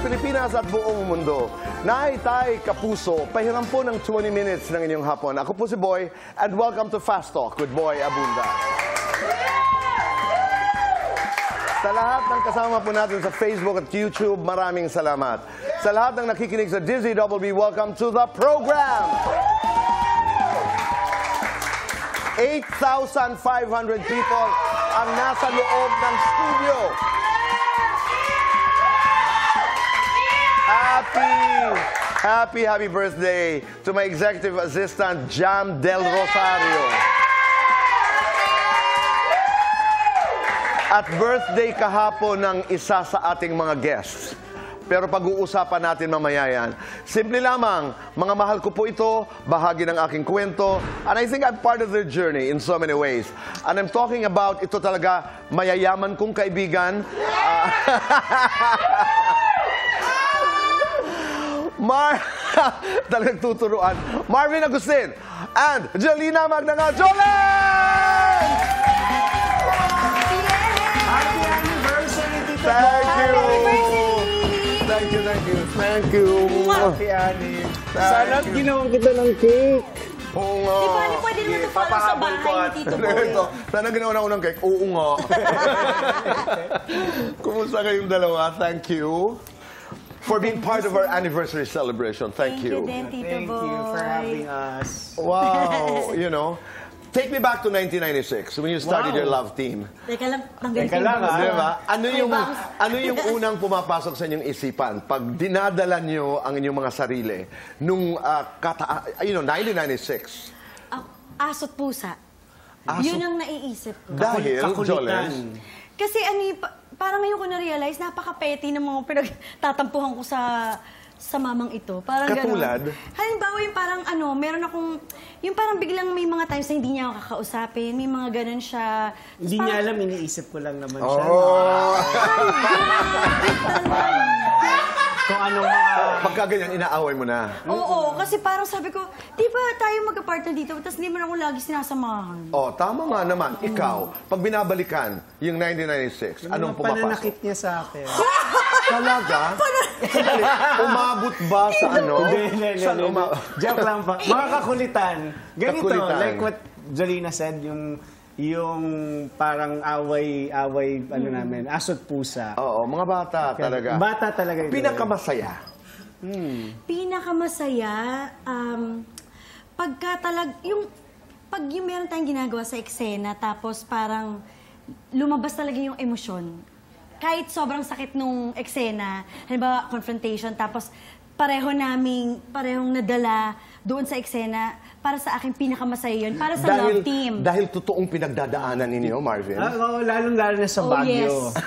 Pilipinas at buong mundo. Nay, tay, kapuso, pahiram po ng 20 minutes ng inyong hapon. Ako po si Boy, and welcome to Fast Talk with Boy Abunda. Sa lahat ng kasama po natin sa Facebook at YouTube, maraming salamat. Sa lahat ng nakikinig sa DZWB, welcome to the program! 8,500 people ang nasa loob ng studio. Happy birthday to my executive assistant, Jam Del Rosario. At birthday kahapon ng isa sa ating mga guests. Pero pag-uusapan natin mamaya yan. Simple lamang, mga mahal ko po ito, bahagi ng aking kwento, and I think I'm part of their journey in so many ways. And I'm talking about ito talaga, mayayaman kong kaibigan. Talagang tuturuan. Marvin Agustin and Jolina Magdangal. Jolen! Happy anniversary, Tito Thank you. Happy anniversary. Sana ginawa kita ng cake. Oo nga. Di ba, pwede naman ito follow sa bahay ni Tito Boy. Sana ginawa na ako ng cake. Oo nga. Kumusta kayong dalawa? Thank you for being part of our anniversary celebration. Thank you. Thank you, Tito Boy. Thank you for having us. Wow. You know, take me back to 1996 when you started your love team. Teka lang, tanggalin Teka lang, Di ba? Ano yung unang pumapasok sa inyong isipan pag dinadala nyo ang inyong mga sarili nung 1996? Asot pusa. Asot? Yun ang naiisip ko. Dahil, Kakulitan. Jolen, Kasi parang ngayon ko na-realize, napaka-petty ng mga pinagtatampuhan ko sa mamang ito. Parang katulad? Ganun. Halimbawa yung parang meron akong, yung parang biglang may mga times na hindi niya ako kakausapin, may mga ganun siya. Hindi niya alam, iniisip ko lang naman siya. Kung anong mga... Pagka ganyan, inaaway mo na. Oo, kasi parang sabi ko, di ba tayo magka-partner dito, tapos hindi mo na ako lagi sinasamahan. Oh, tama nga naman. Ikaw, pag binabalikan yung 1996, anong pumapasok? Pananakit niya sa akin. Talaga? Sandali, umabot ba sa ano? Hindi. Joke lang pa. Mga kakulitan. Ganito, Kakulitan. like what Jolina said, yung parang away namin, asot pusa. Oo, mga bata talaga. Bata talaga. Pinakamasaya. Pinakamasaya, pag yung meron tayong ginagawa sa eksena, tapos parang lumabas talaga yung emosyon. Kahit sobrang sakit nung eksena, halimbawa confrontation, tapos parehong nadala doon sa eksena, para sa akin pinakamasaya yun, para sa love team. Dahil totoong pinagdadaanan ninyo, Marvin. Lalong-lalo na sa Baguio. Yes.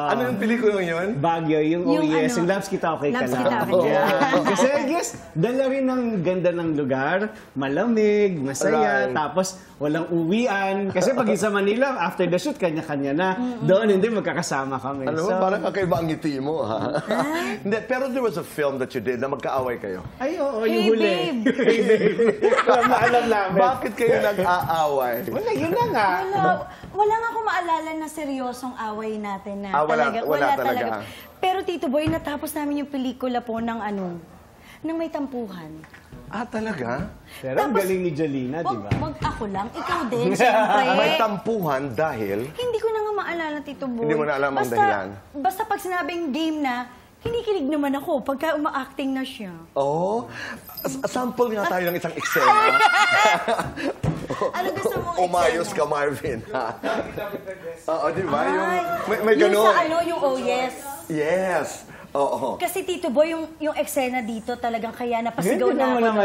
Ano yung pelikula yun? Baguio, yung Oh Yes, yung Loves Kita Okay Ka Loves Lang. Kita Okay Ka Lang. Kasi I guess, dala rin ng ganda ng lugar, malamig, masaya, tapos walang uwian. Kasi pag sa Manila, after the shoot, kanya-kanya na. Doon, hindi, magkakasama kami. Ano, parang kakaiba ang ngiti mo, ha? Hindi, pero there was a film that you did na magkaaway kayo. Ay, oo, yung Hey, huli. babe! Alam namin. Bakit kayo nag-aaway? Wala, yun na nga. Wala nga akong maalala na seryosong away natin na wala talaga. Pero Tito Boy, natapos namin yung pelikula po ng may tampuhan. Talaga? Pero ang galing ni Jolina, di ba? Wag ako lang, ikaw din, siyempre. May tampuhan dahil... Hindi ko na nga maalala, Tito Boy. Hindi mo na alam ang dahilan. Basta pag sinabing game na, kinikilig naman ako pagka uma-acting na siya. Oo. Sample nga tayo ng isang eksena. Ano gusto mong Umayos eksena? ka, Marvin. Oo, di ba? May Yung gano'n. sa yung Oh Yes. Yes. Oo. Kasi Tito Boy, yung eksena dito talagang kaya napasigaw Hindi na naman ako.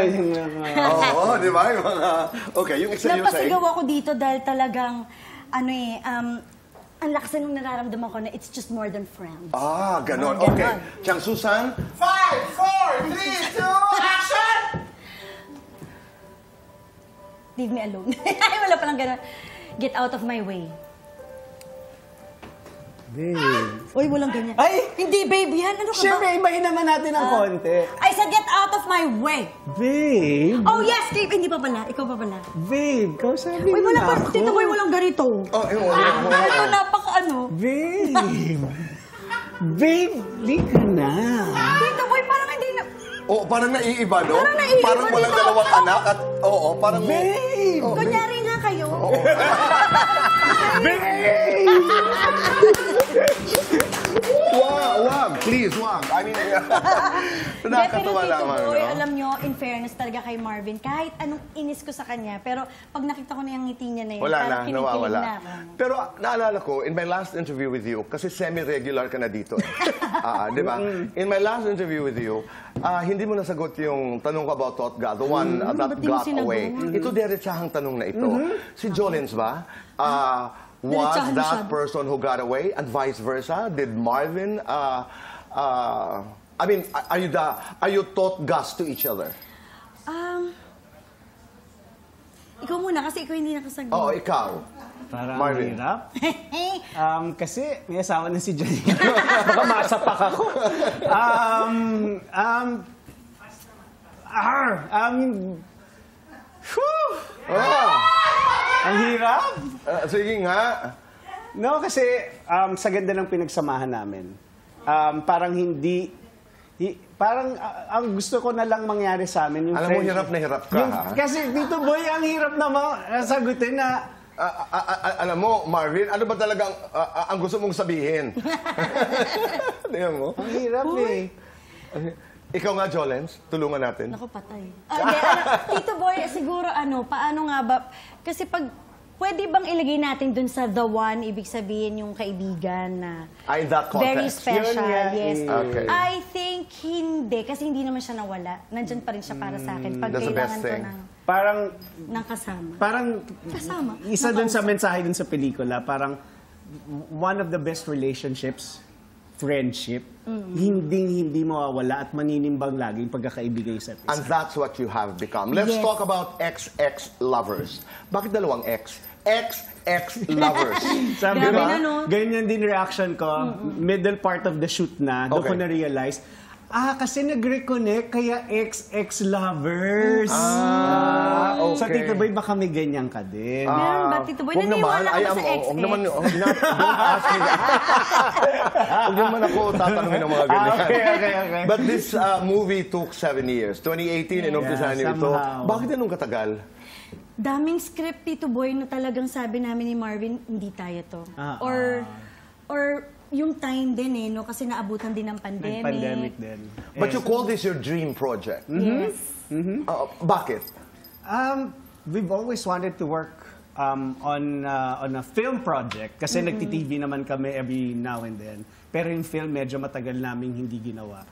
Oo, di ba? Okay, yung eksena yung sa'yo. Napasigaw ako dito dahil talagang, ang lakas na nung nararamdaman ko na it's just more than friends. Ganon. Ganon. Okay. Chang Susan? 5, 4, 3, 2, action! Leave me alone. Ay, wala palang ganon. Get out of my way. Babe. Uy, walang ganyan. Ay! Hindi, babe, yan. Ano ka Siyempre, ba? ibahin naman natin ng konti. I said, get out of my way. Babe. Oh, yes, Gabe. Hindi pa pala. Ikaw pa pala. Babe, kausapin Uy, mo wala na pa. ako. Tito Boy, walang ganito. Oh, Ito, napaka ano. Babe. Babe, di ka na. Tito Boy, parang hindi na... Oo, parang naiiba, no? Parang naiiba Parang walang dito. dalawang anak at, oo, parang... Babe! Kunyari nga kayo. Babe! Wag, please, wag. I mean, Hindi, pero nakakatawa Tito lamang, Boy, no? alam nyo, in fairness talaga kay Marvin, kahit anong inis ko sa kanya, pero pag nakita ko na yung ngiti niya na yun, Wala na, parang kinikilig nawawala. na ako. Pero naalala ko, in my last interview with you, kasi semi-regular ka na dito. Di ba? In my last interview with you, hindi mo nasagot yung tanong ko about Tot God, the one that ba't di mo got sinagot? away. Ito diretsahang tanong na ito. Si Jolens ba? Was Diretsahan that masyado. person who got away and vice versa? Did Marvin, I mean, are you Tot Gus to each other? Ikaw muna, kasi ikaw hindi nakasagot. Oo, ikaw. Parang Marvin. hirap. Kasi may asawa na si Janine. Baka masapak ako. Ang hirap. Sige nga. No, kasi sa ganda ng pinagsamahan namin, parang ang gusto ko na lang mangyari sa amin yung Alam mo, friendship. hirap na hirap ka, ha? Kasi Tito Boy, ang hirap na sagutin na Alam mo, Marvin, ano ba talagang ang gusto mong sabihin? Tingnan mo. ang hirap eh. Ikaw nga, Jolens, tulungan natin. Naku, patay. Tito Boy, siguro paano nga ba? Kasi pwede bang ilagay natin dun sa the one, ibig sabihin yung kaibigan na In that very context. special, Yun nga, yes. Okay. I think hindi, kasi hindi naman siya nawala. Nandyan pa rin siya para sa akin. Pag That's the best kailangan ko thing. ng kasama. Parang Kasama. isa dun sa mensahe dun sa pelikula, parang one of the best relationships, friendship, hindi mawawala at maninimbang lagi yung pagkakaibigan sa isa't And isa. that's what you have become. Let's Yes. talk about ex-lovers. Bakit dalawang ex? Ex-lovers. Sabi Grabe ba, na, no? ganyan din reaction ko, middle part of the shoot na, doon ko Okay. na-realize, kasi nag-reconnect, kaya ex-lovers. So, okay. Tito Boy, baka may ganyan ka din. Meron ba, Tito Boy? Huwag naman. Naniniwala ka ba sa Huwag ex-ex? naman. Don't ask me that. Huwag naman ako tatanungin ng mga ganyan. Okay. But this movie took 7 years. 2018, inumpisahan niyo ito. somehow. Bakit ganun katagal? Daming script, Tito Boy, na talagang sabi namin ni Marvin, hindi tayo to. Ah, Or yung time din no? Kasi naabutan din ng pandemic. Pandemic din. But you call this your dream project. Yes. Bakit? We've always wanted to work on a film project kasi nagti-TV naman kami every now and then. Pero yung film medyo matagal naming hindi ginawa.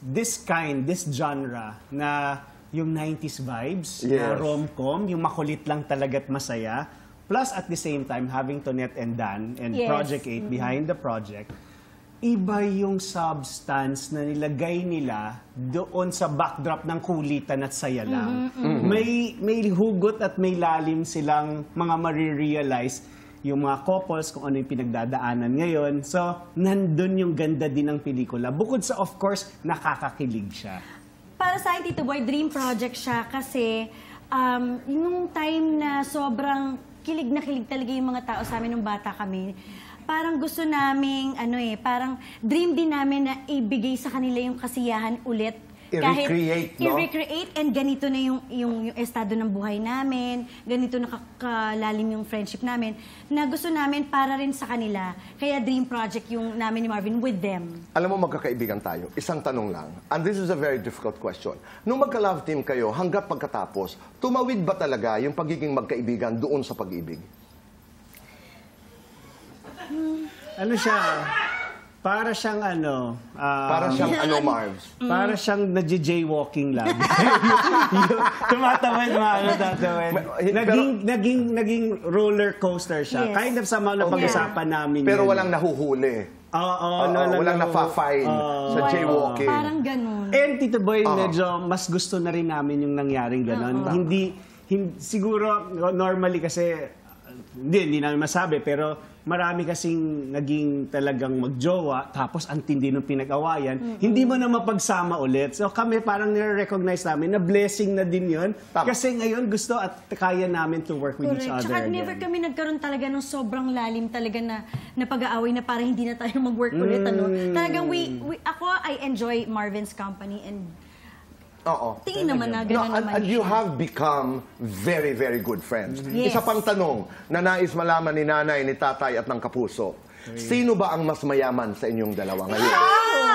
This genre na yung 90s vibes, na Yes. rom-com, yung makulit lang talaga at masaya, plus at the same time having Tonette and Dan and Yes. Project 8 behind the project, iba yung substance na nilagay nila doon sa backdrop ng kulitan at saya lang. May hugot at may lalim silang mga marirealize yung mga couples kung ano yung pinagdadaanan ngayon. So, nandun yung ganda din ng pelikula. Bukod sa, of course, nakakakilig siya. Para sa akin, Tito Boy, dream project siya kasi yung time na sobrang kilig na kilig talaga yung mga tao sa amin nung bata kami, parang gusto naming, parang dream din namin na ibigay sa kanila yung kasiyahan ulit. I-recreate, no? I-recreate, and ganito na yung estado ng buhay namin, ganito na kalalim yung friendship namin, na gusto namin para rin sa kanila. Kaya dream project yung namin ni Marvin with them. Alam mo, magkakaibigan tayo. Isang tanong lang. And this is a very difficult question. Nung magka-love team kayo, hanggat pagkatapos, tumawid ba talaga yung pagiging magkaibigan doon sa pag-ibig? Ano siya? Para siyang Para siyang Marvs? para siyang nagje-jaywalking lang. Tumatawid, tatawid. Naging roller coaster siya. Yes. Kind of sama na pag-usapan namin Pero yun. walang nahuhuli. Oo, Walang nafa-fine sa jaywalking. Parang ganun. And Tito Boy, medyo mas gusto na rin namin yung nangyaring ganon. Hindi siguro normally kasi hindi namin masabi, pero marami kasing naging talagang magjowa, tapos ang tindi ng pinag-awayan, hindi mo na mapagsama ulit. So kami parang nire-recognize namin na blessing na din yun. Tama. Kasi ngayon gusto at kaya namin to work with each Correct. other Tsaka again. never kami nagkaroon talaga ng sobrang lalim talaga na pag-aaway na parang hindi na tayo mag-work ulit. Ano? Talagang ako, I enjoy Marvin's company and Oo. tingin naman na No, gano'n naman and you siya. have become very, very good friends. Yes. Isa pang tanong na nais malaman ni nanay, ni tatay at ng kapuso. Sino ba ang mas mayaman sa inyong dalawa ngayon?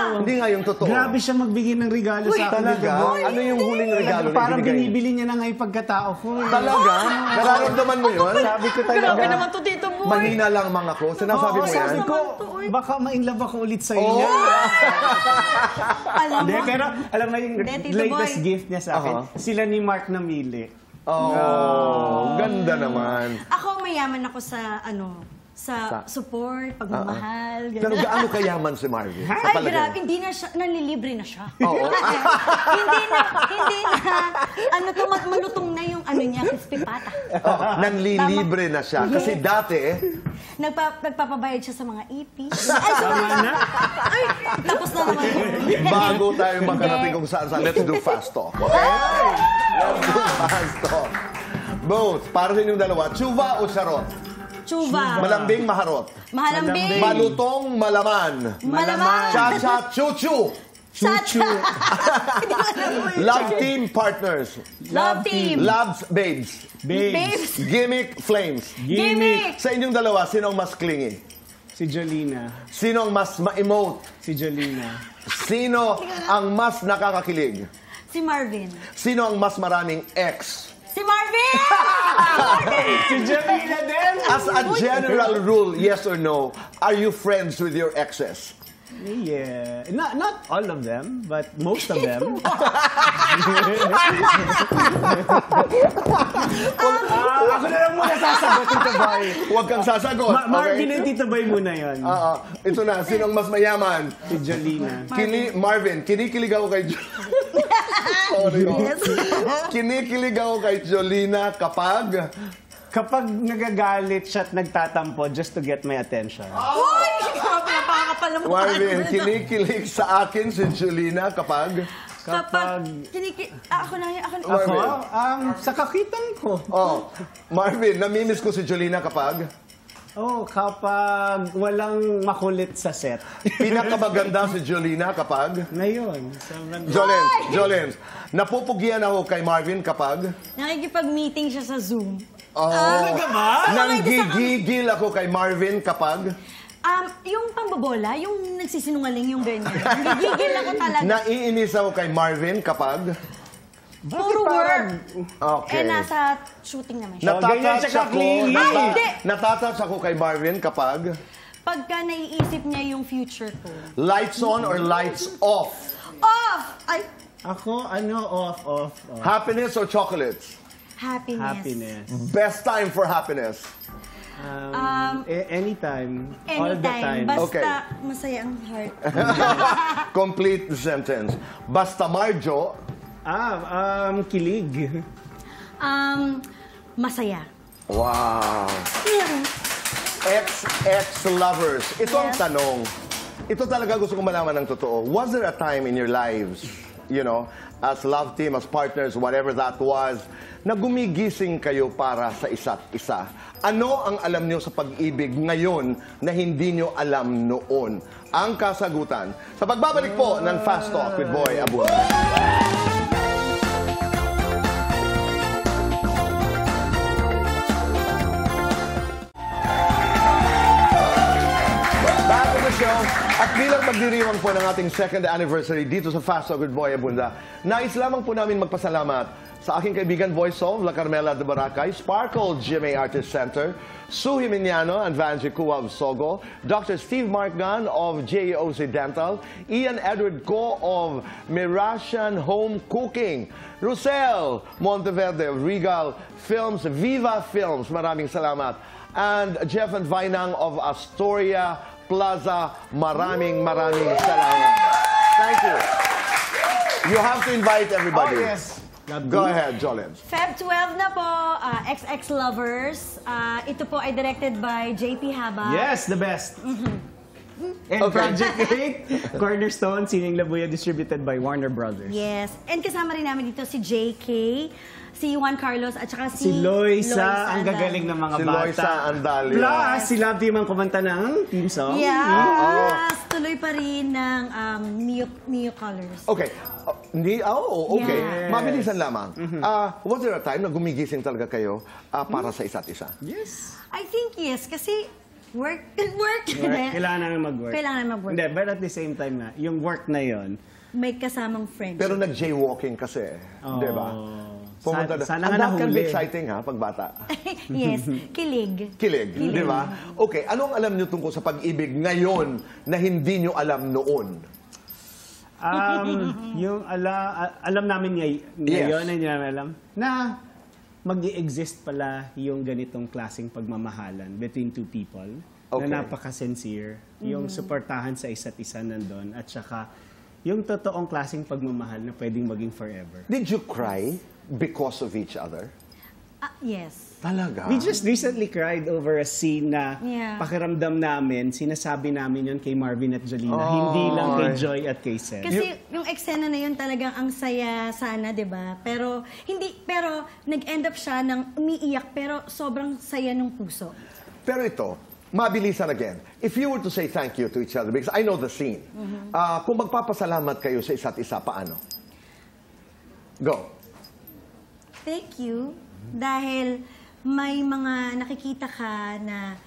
Hindi nga yung totoo. Grabe siya magbigay ng regalo sa akin. Talaga? Ano yung huling regalo na Parang ibinigay? binibili niya na nga yung pagkatao ko. Talaga? Nararamdaman mo yun? Sabi ko talaga. Grabe naman to, Tito Boy. Mahina lang mga ko. Sinasabi Oo, mo yan? sabi ko, baka ma-inlove ako ulit sa inyo. Alam mo, Hindi, pero alam mo yung Hindi, Tito latest Boy. gift niya sa akin, sila ni Mark namili. Oh, ganda naman. ako mayaman ako sa sa support, pagmamahal, Pero gano'n. gaano kayaman si Marvin? Sa Ay, palagay grabe, mo? hindi na siya, nanlilibre na siya. Oo. hindi na, malutong na yung niya, crispy pata. Oo, nanlilibre na siya. Kasi dati, Nagpapabayad siya sa mga ipis. Ay, sa mga, ay, tapos na naman yun. bago tayo makarating kung saan, let's do fast talk. Okay? Let's do fast talk. Both. Para sa inyong dalawa, tsuba o charot? Tsuba. Malambing, maharot. Mahalambing. Malutong, malaman. Malaman. Cha-cha, chuchu. Chuchu. Love team, partners. Love team. Loves, babes. Babes. Gimmick, flames. Gimmick. Sa inyong dalawa, sino ang mas clingy? Si Jolina. Sino ang mas ma-emote? Si Jolina. Sino ang mas nakakakilig? Si Marvin. Sino ang mas maraming ex? Si Marvin! Si Jolina din! As a general rule, yes or no, are you friends with your exes? Yeah. Not all of them, but most of them. Ako na lang muna sasagot, Tito Boy. Huwag kang sasagot. Marvin okay? and Tito Boy muna yun. Ito na, sino ang mas mayaman? Si Jolina. Marvin, kinikilig ako kay Sorry. Kinikilig ako kay Jolina kapag... Kapag nagagalit siya at nagtatampo just to get my attention. Uy! Grabe, napakakapal naman. Marvin, kinikilig sa akin si Jolina kapag... Kapag ako na yun. Ako, Marvin. sa kakitan ko. Oh, Marvin, namimiss ko si Jolina kapag... Kapag walang makulit sa set. Pinakamaganda si Jolina kapag... Ngayon. Jolens, napupugyan ako kay Marvin kapag... Nakikipag-meeting siya sa Zoom. Talaga ba? Nanggigigil ako kay Marvin kapag... Yung pambobola, yung nagsisinungaling yung ganyan. Nagigigil ako talaga. Naiinis ako kay Marvin kapag... Puro work. Okay. Nasa shooting naman siya. ganyan siya ka-clingy. Hindi. Natatouch ako kay Marvin kapag... Pagka naiisip niya yung future ko. Lights on or lights off? Off! Ay, Ako, off. Happiness or chocolates? happiness. Happiness. Best time for happiness. Anytime. All the time. Basta Okay. masaya ang heart. Complete the sentence. Basta Marjo, Kilig. Masaya. wow. Ex-lovers. Ito ang tanong. Ito talaga gusto kong malaman ng totoo. Was there a time in your lives, as love team, as partners, whatever that was, na gumigising kayo para sa isa't isa? Ano ang alam nyo sa pag-ibig ngayon na hindi nyo alam noon? Ang kasagutan sa pagbabalik po ng Fast Talk with Boy Abunda. Bago na show, at bilang magdiriwang po ng ating second anniversary dito sa Fast Talk with Boy Abunda, nais lamang po namin magpasalamat sa aking kaibigan Voice of La Carmela de Boracay, Sparkle GMA Artist Center, Sue Jimeniano and Vanji Kua of Sogo, Dr. Steve Markgan of JOC Dental, Ian Edward Ko of Mirasian Home Cooking, Rusel Monteverde of Regal Films, Viva Films, maraming salamat, and Jeff and Vainang of Astoria Plaza, maraming salamat. Thank you. You have to invite everybody. Oh, yes. Go ahead, Jolene. Feb 12 na po, XX Lovers. Ito po ay directed by JP Haba. Yes, the best. And Okay. Project 8, Cornerstone, Sining Labuyo, distributed by Warner Brothers. Yes. And kasama rin namin dito si JK, si Juan Carlos, at saka Si Loisa, ang Andal. gagaling ng mga Si bata. Loisa Andal, yeah. Plus, si Love Team ang kumanta ng team song. Yes. Tuloy pa rin ng Neo Colors. Okay. Okay. Yeah. Mabilisan lamang. Was there a time na gumigising talaga kayo para sa isa't isa? Yes. I think yes, kasi work. Kailangan namin mag-work. Kailangan namin mag-work. Hindi, but at the same time na, yung work na yon. May kasamang friendship. Pero nag-jaywalking kasi, di ba? Pumunta na. Sana And nga that can be nahuli. exciting ha, pag bata. Yes, kilig. Kilig, di ba? Okay, anong alam niyo tungkol sa pag-ibig ngayon na hindi niyo alam noon? Yung alam namin ngayon, Yes. hindi namin alam, na mag-i-exist pala yung ganitong klaseng pagmamahalan between two people Okay. na napaka-sincere, yung suportahan sa isa't isa nandun, at saka yung totoong klaseng pagmamahal na pwedeng maging forever. Did you cry because of each other? Yes. Talaga? We just recently cried over a scene na Yeah. pakiramdam namin, sinasabi namin yun kay Marvin at Jolina, hindi lang kay Joy at kay Seth. Kasi yung eksena na yun talagang ang saya sana, 'di ba? Pero nag-end up siya ng umiiyak pero sobrang saya ng puso. Pero ito, mabilisan again. If you were to say thank you to each other, because I know the scene, kung magpapasalamat kayo sa isa't isa, paano? Go. Thank you dahil may mga nakikita ka na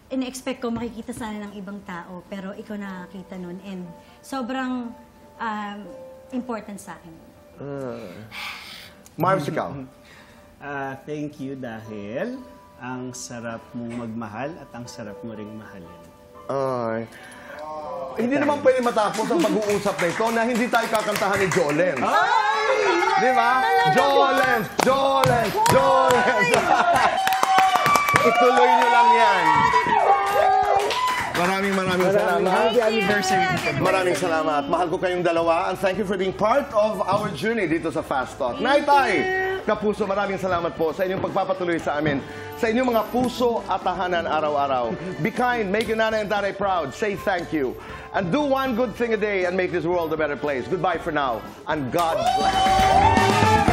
ina-expect ko makikita sana ng ibang tao pero ikaw nakakita nun and sobrang important sa akin. Mars, ikaw. Thank you dahil ang sarap mong magmahal at ang sarap mo ring mahalin. Ay. Hindi naman pwede matapos ang pag-uusap na ito na hindi tayo kakantahan ni Jolene. Di ba? Jolene! Jolene! Jolene! Ituloy nyo lang yan. Maraming salamat. Happy anniversary. Maraming salamat. Mahal ko kayong dalawa and thank you for being part of our journey dito sa Fast Talk. Naitay, Kapuso, maraming salamat po sa inyong pagpapatuloy sa amin. Sa inyong mga puso at tahanan araw-araw. Be kind, make your nanay and tatay proud. Say thank you. And do one good thing a day and make this world a better place. Goodbye for now and God bless.